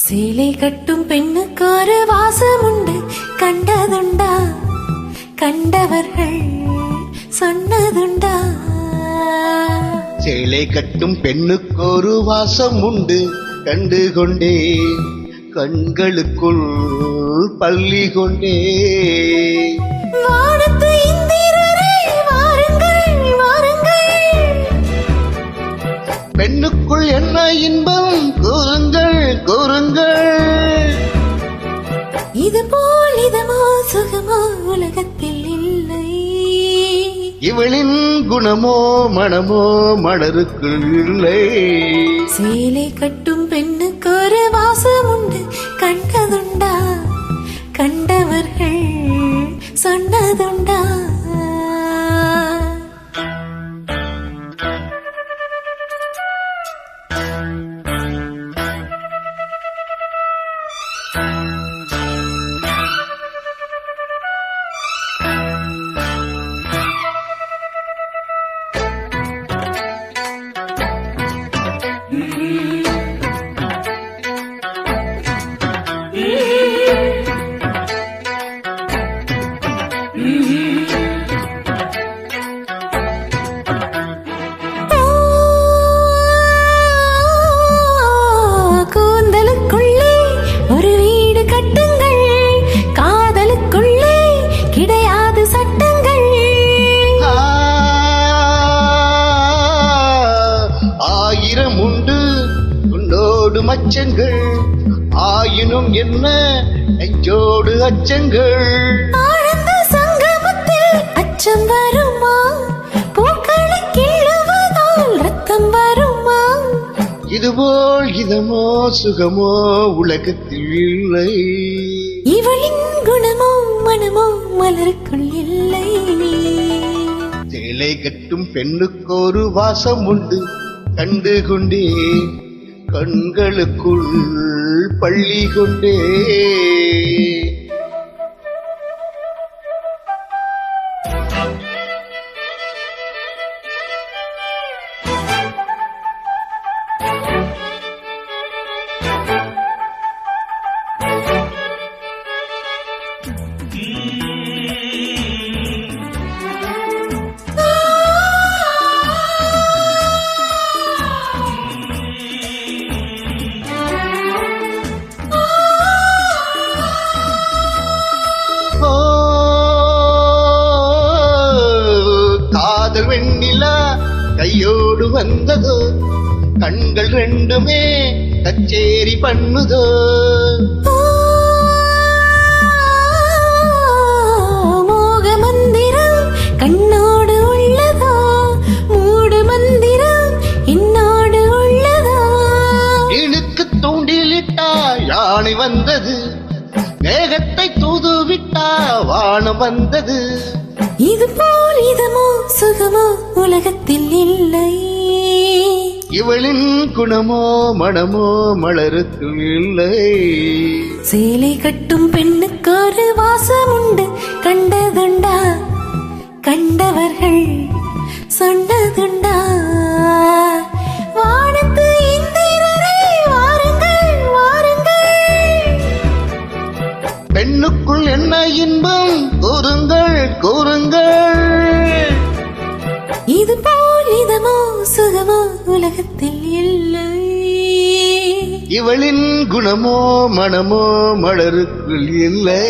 சேலை கட்டும் பெண்ணுக்கு ஒரு வாசம் உண்டு, கண்டதுண்டா? கண்டவர்கள் சொன்னதுண்டா? சேலை கட்டும் பெண்ணுக்கு ஒரு வாசம் உண்டு, கண்டு கொண்டே கண்களுக்குள் பள்ளி கொண்டே. வானத்து இந்திரரே வாருங்கள் வாருங்கள், பெண்ணுக்குள் என்ன இன்பம் கூறுங்கள் கூறுங்கள். இது போல் இதமோ சுகமோ உலகத்தில் இல்லை. இவளின் குணமோ மனமோ மலருக்குள் இல்லை. சேலை கட்டும் பெண்ணுக்கு ஒரு வாசம் உண்டு, கண்டதுண்டா? கண்டவர்கள் சொன்னதுண்டா? கூந்தலுக்குள்ளே ஒரு வீடு கட்டுங்கள், காதலுக்குள்ளே கிடையாது சட்டங்கள். ஆயிரம் உண்டு உன்னோடு மச்சங்கள், ஆயினும் என்ன நெஞ்சோடு அச்சங்கள். ஆழ்ந்த சங்கமத்தில் அச்சம் வருமா? பூக்களை கிள்ளுவதால் ரத்தம் வருமா? இதுபோல் இதமோ சுகமோ உலகத்தில் இல்லை. இவளின் குணமோ மனமோ மலருக்குள் இல்லை. சேலை கட்டும் பெண்ணுக்கு ஒரு வாசம் உண்டு, கண்டு கொண்டே கண்களுக்குள் பள்ளி கொண்டே. காதல் வெண்ணிலா கையோடு வந்ததோ, கண்கள் ரெண்டுமே கச்சேரி பண்ணுதோ. மோக மந்திரம் கண்ணோடு உள்ளதோ, மூடு மந்திரம் என்னோடு உள்ளதோ. இழுக்கு தூண்டிலிட்டா யானை வந்தது, மேகத்தை தூதுவிட்டா வானம் வந்தது. இது போல் இதமோ சுகமோ உலகத்தில் இல்லை. இவளின் குணமோ மனமோ மலருக்குள் இல்லை. சேலை கட்டும் பெண்ணுக்கு ஒரு வாசம் உண்டு, கண்டதுண்டா? கண்டவர்கள் சொன்னதுண்டா? வானத்து இந்திரரே வாருங்கள் வாருங்கள், பெண்ணுக்குள் என்ன இன்பம் கூறுங்கள் கூறுங்கள். இது போல் இதமோ சுகமோ உலகத்தில் இல்லை. இவளின் குணமோ மனமோ மலருக்குள் இல்லை.